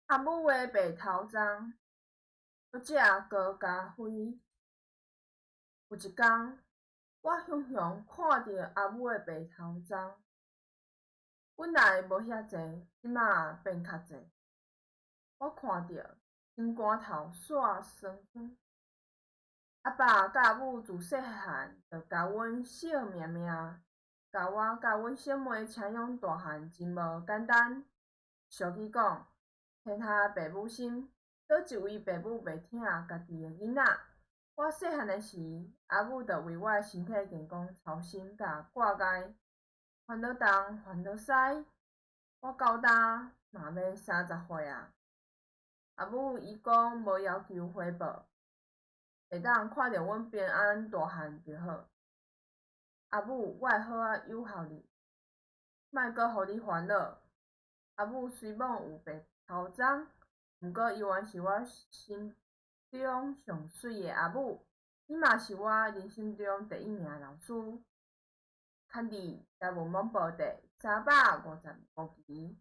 阿母的白头鬃，要食高咖啡。有一天，我雄雄看着阿母的白头鬃，本来无遐济，即马变较济。我看着心肝头煞酸酸。阿爸甲阿母自细汉就教阮惜命命，教我甲阮小妹请养大汉真无简单。俗语讲，天下父母心，倒一位父母袂疼家己的囡仔。我细汉的时，阿母就为我的身体健康操心甲挂碍，烦恼东烦恼西。我到今嘛要30岁啊，阿母伊讲无要求回报，会当看着阮平安大汉就好。阿母，我会好啊友孝你，莫阁互你烦恼。阿母虽梦有白头鬃，毋过依然是我心中上水的阿母。你嘛是我人生中第一名老师。看你台文盲报第355期。